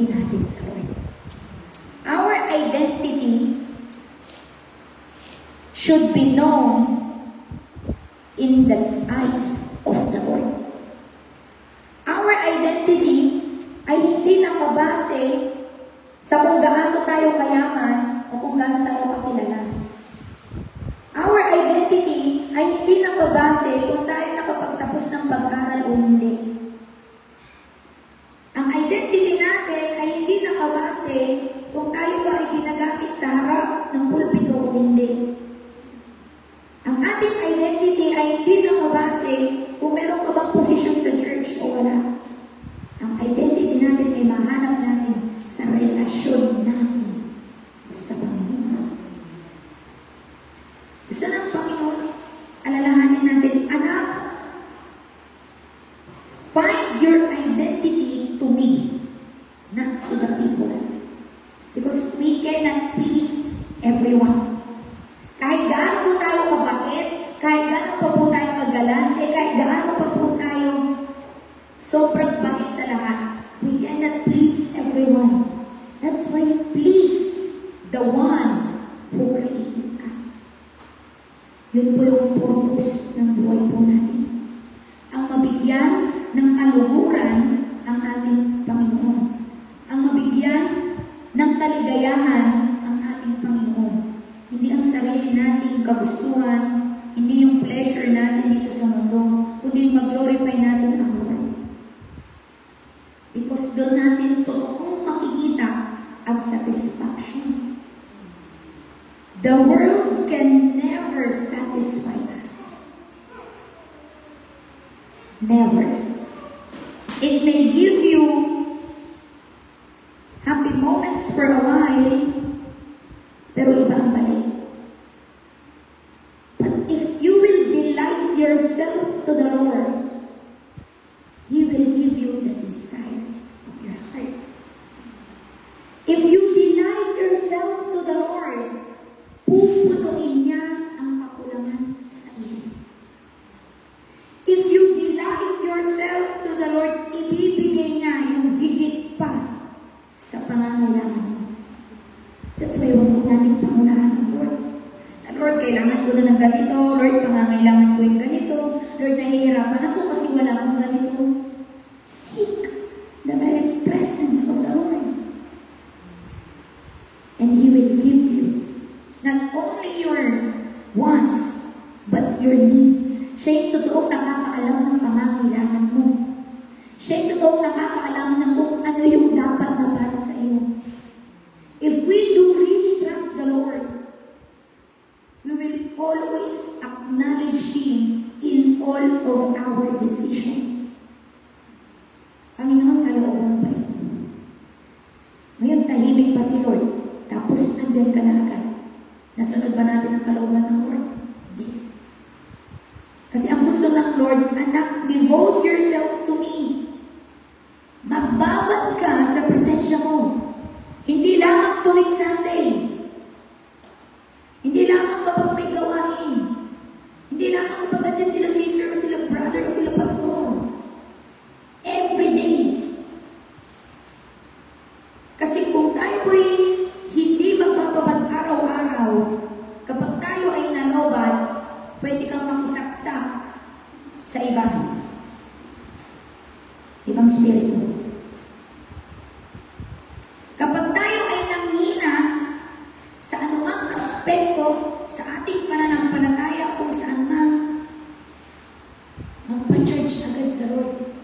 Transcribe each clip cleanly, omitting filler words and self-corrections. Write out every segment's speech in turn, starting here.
identity natin sa Lord. Our identity should be known in the eyes of the Lord. Our identity ay hindi nakabase sa kung gaano tayo kayaman o kung gaano tayo kakilala. Our identity ay hindi nakabase kung tayo nakapagtapos ng pag-aral o hindi. Ang identity natin ay hindi nakabase kung tayo ba ay ginagamit sa harap ng pulpito o hindi. Ang ating identity ay hindi nakabase kung meron ka bang posisyon sa church o wala. Ang identity natin ay mahanap natin sa relasyon natin sa Panginoon. Gusto ng Panginoon, alalahanin natin, anak, find your identity to me, not to the people. Because we cannot please everyone. Kahit gaano po tayo kabait, kahit gaano pa po tayo kagalante, kahit gaano pa po tayo sobrang bait sa lahat, we cannot please everyone. That's why please the one who created us. Yun po yung purpose ng buhay po natin. Ang mabigyan ng kaluhuran ang ating Panginoon. Ang mabigyan ng kaligayahan ang ating Panginoon. Hindi ang sarili nating kagustuhan, hindi yung pleasure natin dito sa mundo, kundi yung mag-glorify natin ang Lord. Because doon natin totoong makikita ang satisfaction. The world can never satisfy us. Never. It may give you happy moments for a while, pero iba ang balik. But if you will delight yourself to the Lord, He will give you the desires of your heart. If you delight yourself to the Lord, puputuin niya ang kakulangan sa iyo. If you delight yourself to the Lord, ibibigay niya yung higit pa sa pangangailangan mo. That's why huwag mo natin pangunahan ang Lord. Lord, kailangan ko na ng ganito. Lord, pangangailangan ko yung ganito. Lord, nahihirapan ako kasi wala akong ganito. Seek the very presence of the Lord. And He will give you not only your wants, but your need. Siya yung totoong nakakaalam ng pangangailangan mo. Siya yung totoong nakakaalam ng kung ano yung dapat na para sa iyo. If we do really trust the Lord, we will always acknowledge Him in all of our decisions. Panginoon, kalooban pa ito. Ngayon, tahimik pa si Lord. Tapos, nandyan ka na agad. Nasunod ba natin ang kalooban ng Lord? Hindi. Kasi ang gusto ng Lord, anak, devote yourself to me. Magbabad ka sa presensya mo. Hindi lamang tuwing Sunday. Hindi lamang kapag may gawain. Hindi lamang kapag andyan sila sister o sila brother o sila pastor. Every day. Kasi kung tayo ay hindi magbababad araw-araw, kapag tayo ay nalobad, pwede kang makisaksak sa iba. Ibang spirito. Kapag tayo ay nanghina sa anumang aspekto sa ating pananampalataya kung saan man, magpa-charge agad sa Lord.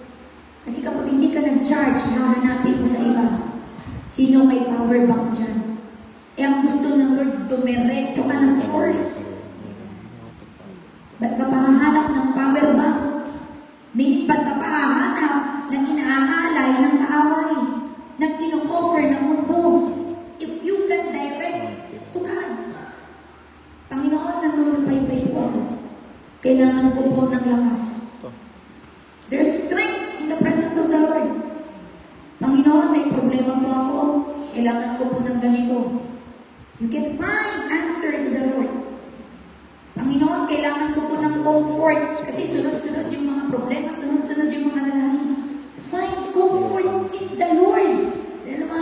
Kasi kapag hindi ka nag-charge, hahanapin mo sa iba. Sino may power bank dyan? Eh, ang gusto ng Lord, dumiretso ka ng force. Ba't ka pahahanap ng power bank? Minit ba't ka pahahanap ng inaalay ng kaaway, ng ino-offer ng mundo? If you can direct to God, Panginoon, nanulupay-pay po ako. Kailangan ko po ng lakas. There's strength in the presence of the Lord. Panginoon, may problema po ako. Kailangan ko po ng ganito. You can find answer to the Lord. Panginoon, kailangan ko po ng comfort. Kasi sunod-sunod yung mga problema, sunod-sunod yung mga nalangin. Find comfort in the Lord. Dahil mga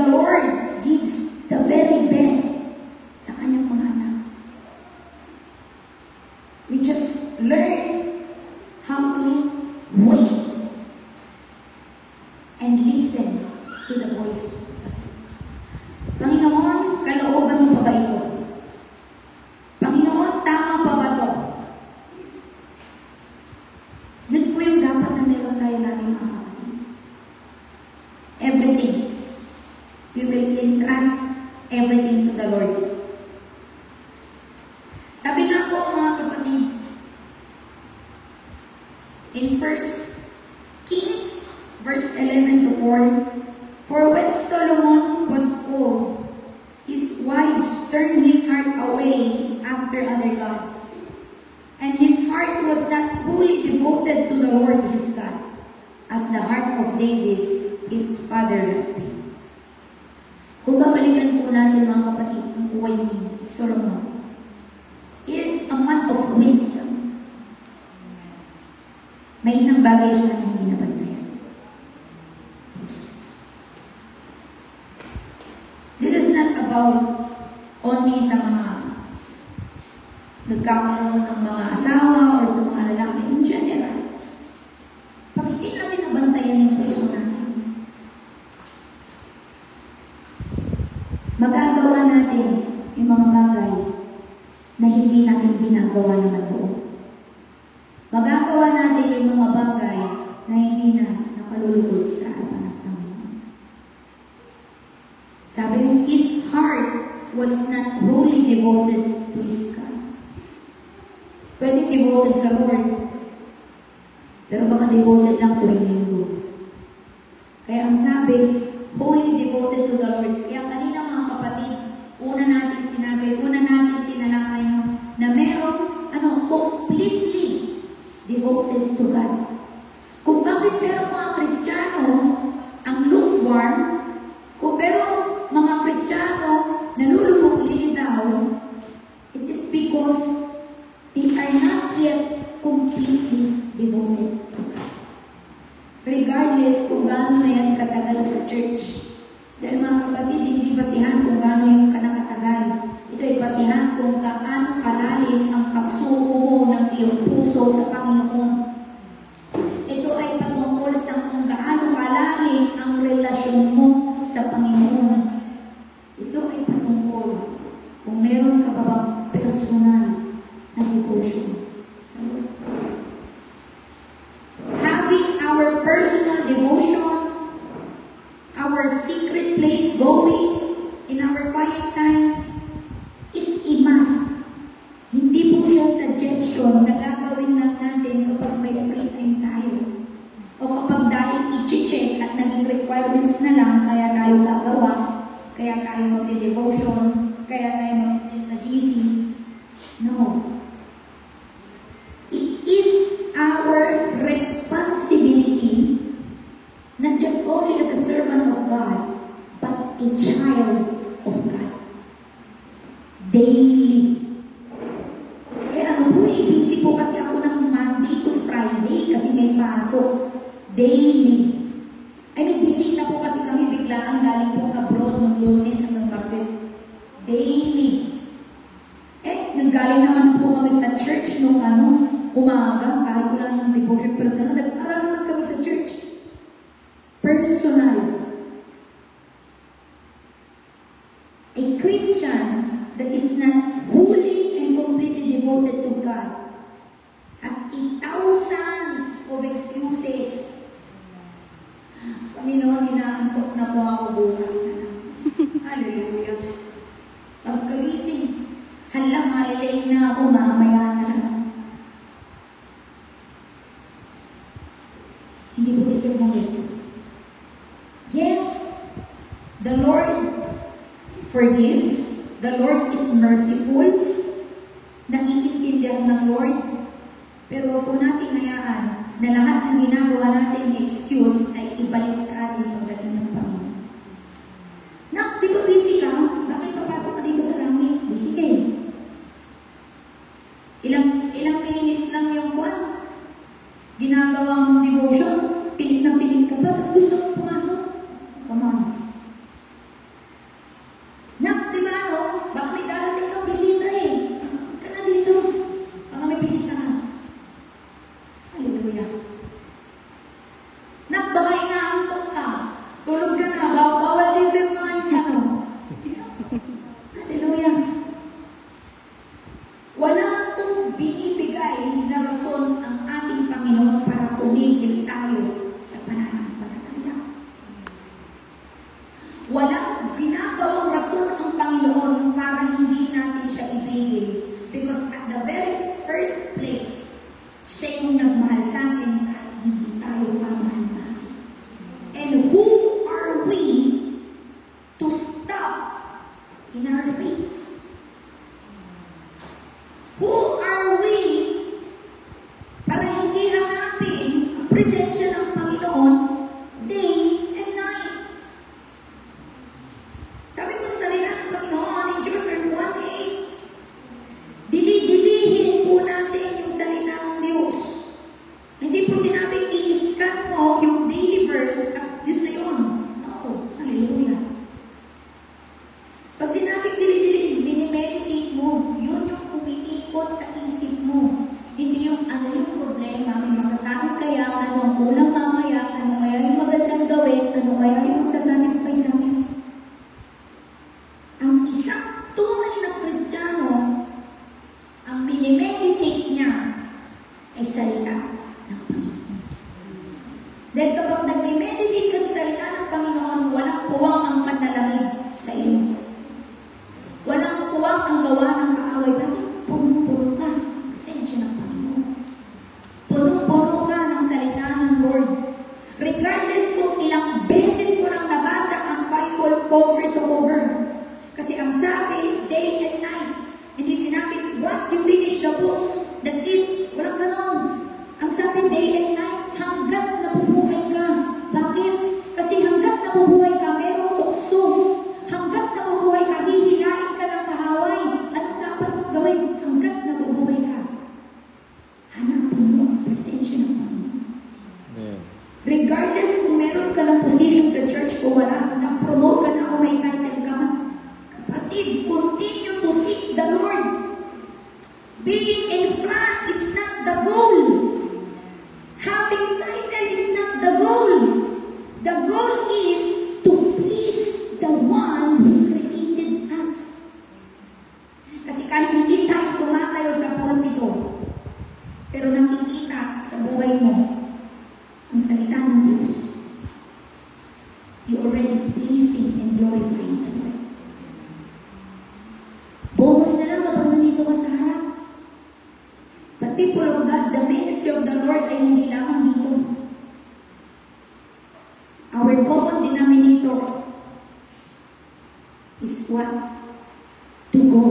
the Lord gives the very best sa kanyang mga anak. We just learn how to wait and listen to the voice of God. Panginoon, kalooban mo pa ba ito? Panginoon, tama pa ba ito? Yun po yung dapat na meron tayo lagi mga kapatid. Everything. We will entrust everything to the Lord. Sabi nga po mga kapatid, in 1 Kings, verse 11 to 4, for when Solomon was old, his wives turned his heart away after other gods, and his heart was not wholly devoted to the Lord his God, as the heart of David, his father, had been. Kung babalikan po natin mga kapatid ang buhay ni Solomon, he is a man of wisdom. May isang bagay siya na hindi nabantayan. This is not about only sa mga nagkakaroon ng mga asawa or sa mga lalaki in general. Pag hindi natin nabantayan yung puso natin, magagawa natin yung mga bagay na hindi natin ginagawa naman doon. Magagawa natin yung mga bagay na hindi na nakalulugod sa harapan ng Panginoon. Sabi niya, his heart was not wholly devoted to his God. Pwede devoted sa Lord, pero baka devoted lang tuwing linggo. Kaya ang sabi, wholly devoted to the Lord. Kaya kanina mga kapatid, una natin sinabi, una natin tinalakay na meron, completely devoted to God. Kung bakit meron mga Kristiyano ang lukewarm, kung meron mga Kristiyano nalulubog lilitaw, it is because they are not yet completely devoted to God. Regardless kung gaano na yan katagal sa church. Dahil mga kapatid, hindi basihan kung gaano yung kanakatagal. Ito ay basihan kung gaano kalalim ang pagsuko mo ng iyong puso sa Panginoon. Ito ay patungkol sa kung gaano kalalim ang relasyon mo sa Panginoon. Ito ay patungkol kung meron ka ba bang personal na devotion sa Lord. Having our personal devotion, our secret place going in our quiet time is a must. Hindi po siya suggestion na gagawin lang natin kapag may free time tayo. O kapag dahil i-check at naging requirements na lang, kaya tayo gagawa, kaya tayo mag-devotion, kaya tayo mag-send sa GC. No. It is our responsibility, not just only as a servant of God, but a child of God. Daily. Busy po kasi ako ng Monday to Friday kasi may pasok. Daily. May bisita po kasi kami biglaan galing po abroad ng Lunes hanggang Martes. Daily. Yung galing naman po kami sa church nung umaga, kahit wala ng devotion personal, nag-aral naman kami sa church. Personal. A Christian that is not wholly and completely devoted to God has thousands of excuses. Panginoon, inaantok na po ako bukas na lang. Hallelujah. Pagkagising, malilate na ako, mamaya na lang. Hindi po deserve mo ito. Yes, the Lord forgives. The Lord is merciful. Naiintindihan ng Lord. Pero kung natin hayaan na lahat ng ginagawa natin excuse ay ibalik sa atin pagdating ng Panginoon. Nak, di ba busy ka? Bakit papasok ka dito sa langit? Busy kayo. Ilang minutes lang yung buwan. Ginagawang devotion. Pilit na pilit ka pa. Tapos gusto mong pumasok. Come on. ibigay. Because at the very first place, siya yung nagmahal sa atin kahit hindi tayo kamahal-mahal. And who are we to stop in our faith? Who are we para hindi hanapin ang presensya ng Panginoon day and night? Sabi po sa salita ng Panginoon in Joshua 1:8, dili-dilihin po natin yung salita ng Diyos. Hindi po sinabing i-scan mo yung daily verse at yun na yun. No, hallelujah. Pag sinabing dili-dilihin, minimeditate mo, yun yung umiikot sa isip mo. Hindi yung ano yung problema, may masasabi kaya, anong ulang mamaya, ano kaya yung magandang gawin, ano kaya yung magsasatisfy sa akin. Ang isang tunay na Kristiyano, ang minimeditate niya ay salita ng Panginoon. Dahil kapag nag-meditate ka sa salita ng Panginoon, walang puwang ang panlalamig sa iyo. Walang puwang ang gawa ng kaaway. Bakit? Punong-puno ka. Presensya ng Panginoon. Punong-puno ka ng salita ng Lord. Regardless kung ilang beses ko nang nabasa ang Bible cover to cover. Kasi ang sabi, day and night. Hindi sinabi, once you finish the book, that's it. Walang ganon. Ang sabi, day and night, hanggat nabubuhay ka. Bakit? Kasi hanggat nabubuhay ka, merong tukso. Hanggat nabubuhay ka, hihilain ka ng mahaway. Anong dapat mong gawin? Hanggat nabubuhay ka, hanapin mo ang presensya ng Panginoon. Regardless kung meron ka ng position sa church o wala, na-promote ka na o may title ka man. Kapatid, continue to seek the Lord. Being in front is not the goal. Having title is not the goal. The goal is to please the one who created us. Kasi kahit hindi tayo tumatayo sa pulpito, pero nakikita sa buhay mo ang salita ng Diyos, you already pleasing and glorifying the Lord. Bonus na lang kapag nandito ka sa harap. But people of God, the ministry of the Lord ay hindi lamang dito. Our common denominator is what? To go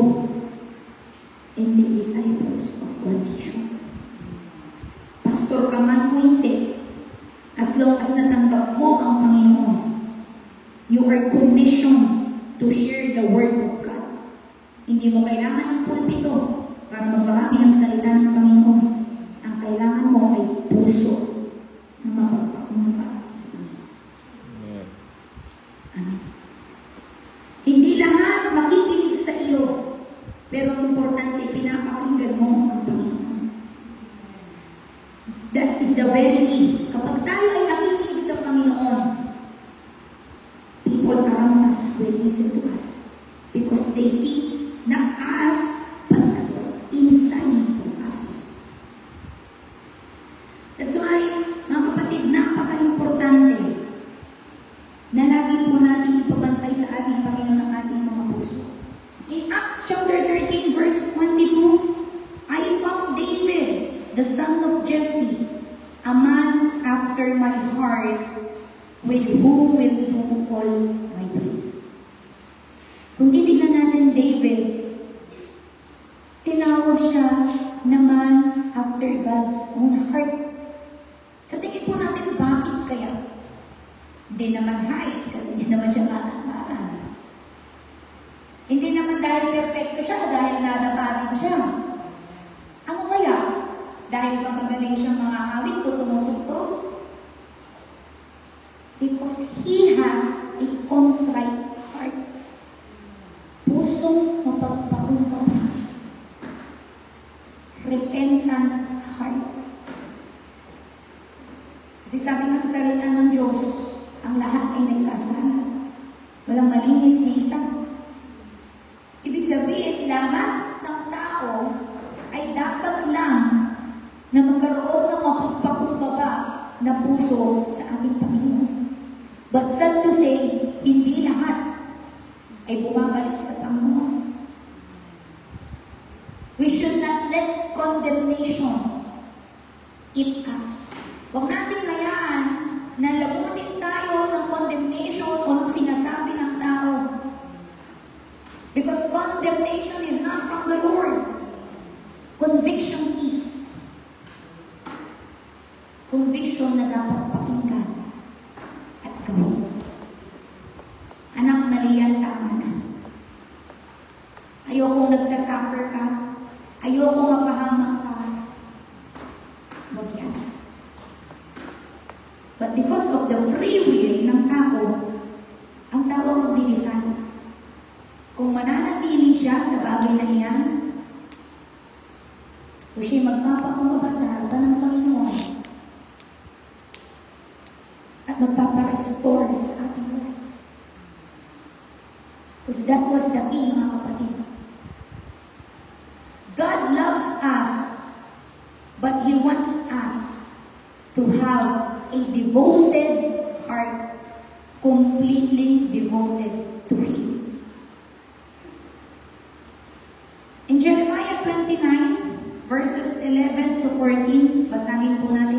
and make disciples of all nations. Pastor ka man o hindi, as long as natanggap mo ang Panginoon, you are commissioned to share the Word of God. Hindi mo kailangan ng pulpito para magbahagi ng salita ng Panginoon. Ang kailangan mo ay puso na mapagpakumbaba sa Panginoon. Amen. Hindi lahat makikinig sa iyo, pero importante, pinapakinggan mo ang Panginoon. That is the very key. Kapag tayo ay nakikinig sa Panginoon, people around us will listen to us because they see not us, but the Lord inside of us. That's why, mga kapatid, napaka-importante na lagi po natin ipabantay sa ating Panginoon ang ating mga puso. In Acts chapter 13, verse 22, I found David, the son of Jesse, a man after my heart, with whom will do all my will. Kung titignan natin David, tinawag siya naman after God's own heart. Sa tingin po natin, bakit kaya? Hindi naman height, kasi hindi naman siya katangkaran. Hindi naman dahil perfecto siya, dahil nanabalit siya. Ano kaya? Dahil magagaling siyang mga awit o tumutugtog? Because he has a contrite heart. Pusong mapagpakumbaba. Repentant heart. Kasi sabi nga sa salita ng Diyos, ang lahat ay nagkasala. Walang malinis na isa. Ibig sabihin, lahat ng tao ay dapat lang na magkaroon ng mapagpakumbaba na puso sa ating Panginoon. But sad to say, hindi lahat ay bumabalik sa Panginoon. keep us. Huwag natin hayaan na lamunin tayo ng condemnation o ng sinasabi ng tao. Because condemnation is not from the Lord. Conviction is. Conviction na dapat pakinggan at gawin. Anak, mali yan, tama na. Ayokong nagsasuffer ka. Ayokong mapahamak ka. Huwag yan. But because of the free will ng tao, ang tao magdideside. Kung mananatili siya sa bagay na iyan, o siya'y magpapakumbaba sa harapan ng Panginoon at magpaparestore sa ating buhay. Because that was the key, mga kapatid. God loves us, but He wants us to have a devoted heart, completely devoted to Him. In Jeremiah 29, verses 11 to 14, basahin po natin